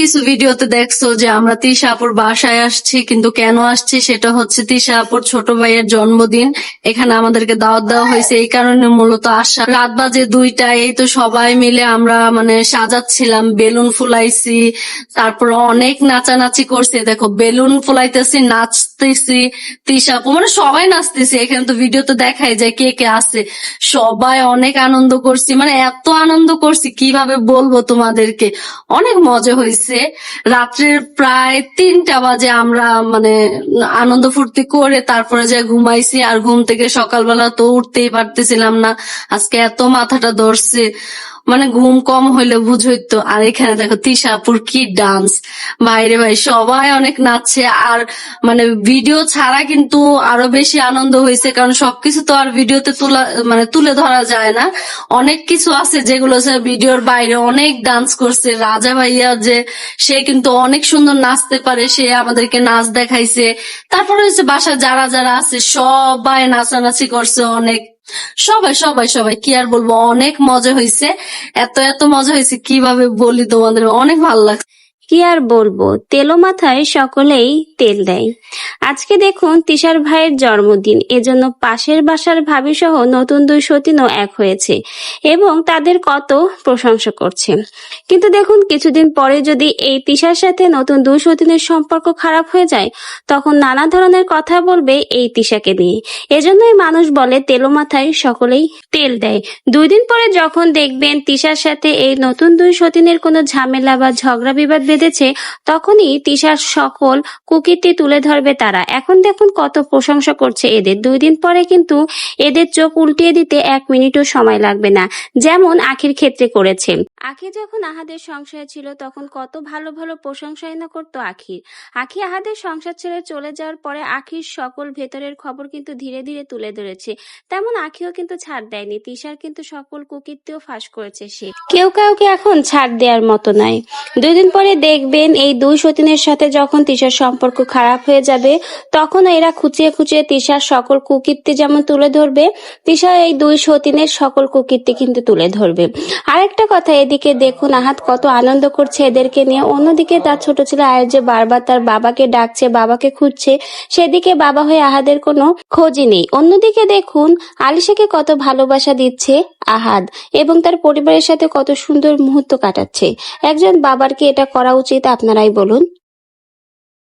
কিছু ভিডিওতে দেখছো যে আমরা তিশা আপুর বাসায় আসছি, কিন্তু কেন আসছি সেটা হচ্ছে তিশা আপুর ছোট ভাইয়ের জন্মদিন। এখানে আমাদেরকে দাওয়াত দেওয়া হয়েছে, এই কারণে মূলত আসা। রাত বাজে 2টা, এই তো সবাই মিলে আমরা মানে সাজাচ্ছিলাম, বেলুন ফুলাইছি, তারপর অনেক নাচানাচি করছি। দেখো বেলুন ফুলাইতেছি, নাচতেছি, তিশা আপু মানে সবাই নাচতেছি। এখানে তো ভিডিওতে দেখাই যায় কে কে আছে। সবাই অনেক আনন্দ করছি, মানে এত আনন্দ করছি কিভাবে বলবো তোমাদেরকে। অনেক মজা হয়েছে। রাত্রের প্রায় 3টা বাজে আমরা মানে আনন্দ ফুর্তি করে তারপরে যে ঘুমাইছি, আর ঘুম থেকে সকালবেলা তো উঠতেই পারতেছিলাম না, আজকে এত মাথাটা ধরছে। মানে ঘুম কম হইলে বুঝই তো। আর এখানে দেখো তিশাপুর কি ডান্স, বাইরে ভাই সবাই অনেক নাচছে। আর মানে ভিডিও ছাড়া কিন্তু আরো বেশি আনন্দ হয়েছে, কারণ সবকিছু তো আর ভিডিওতে তুলে ধরা যায় না। অনেক কিছু আছে যেগুলো ভিডিওর বাইরে। অনেক ডান্স করছে রাজা ভাইয়া, যে সে কিন্তু অনেক সুন্দর নাচতে পারে, সে আমাদেরকে নাচ দেখাইছে। তারপরে হচ্ছে বাসা যারা যারা আছে সবাই নাচানাচি করছে অনেক। সবাই সবাই সবাই কি আর বলবো, অনেক মজা হয়েছে। এত এত মজা হয়েছে কিভাবে বলি তোমাদের, অনেক ভালো লাগছে। কি আর বলবো, তেলো মাথায় সকলেই তেল দেয়। আজকে দেখুন তিশার ভাইয়ের জন্মদিন, এজন্য পাশের বাসার ভাবি সহ নতুন 2 সতীনও এক হয়েছে এবং তাদের কত প্রশংসা করছে। কিন্তু দেখুন কিছুদিন পরে যদি এই তিশার সাথে নতুন 2 সতীনের সম্পর্ক খারাপ হয়ে যায়, তখন নানা ধরনের কথা বলবে এই তিশাকে নিয়ে। এজন্যই মানুষ বলে তেলো মাথায় সকলেই তেল দেয়। 2 দিন পরে যখন দেখবেন তিশার সাথে এই নতুন 2 সতীনের কোনো ঝামেলা বা ঝগড়া বিবাদ বেঁধেছে, তখনই তিশার সকল কুকীর্তি তুলে ধরবে তারা। এখন দেখুন কত প্রশংসা করছে এদের। 2 দিন পরে কিন্তু এদের চোখ উল্টিয়ে দিতে 1 মিনিটও সময় লাগবে না, যেমন আখির ক্ষেত্রে করেছে। আখি যখন আহাদের সংসারে ছিল তখন কত ভালো ভালো প্রশংসাই না করতো আখির। আখি আহাদের সংসার ছেড়ে চলে যাওয়ার পরে আখির সকল ভেতরের খবর কিন্তু ধীরে ধীরে তুলে ধরেছে। তেমন আখিও কিন্তু ছাড় দেয়নি, তিশার কিন্তু সকল কুকীর্তিও ফাঁস করেছে সে। কেউ কাউকে এখন ছাড় দেওয়ার মতো নয়। 2 দিন পরে দেখবেন এই 2 সতীনের সাথে যখন তিশার সম্পর্ক খারাপ হয়ে যাবে, তখন এরা খুঁচিয়ে খুঁচিয়ে তিশার সকল কুকীর্তি যেমন তুলে ধরবে, তিশা এই 2 সতীনের সকল কুকীর্তি কিন্তু তুলে ধরবে। আরেকটা কথা, এদিকে দেখুন আহাদ কত আনন্দ করছে এদেরকে নিয়ে, অন্যদিকে তার ছোট ছেলে আয়ের যে বারবার তার বাবাকে ডাকছে, বাবাকে খুঁজছে, সেদিকে বাবা হয়ে আহাদের কোনো খোঁজই নেই। অন্যদিকে দেখুন আলিশাকে কত ভালোবাসা দিচ্ছে আহাদ এবং তার পরিবারের সাথে কত সুন্দর মুহূর্ত কাটাচ্ছে। একজন বাবার কি এটা করা উচিত? আপনারাই বলুন।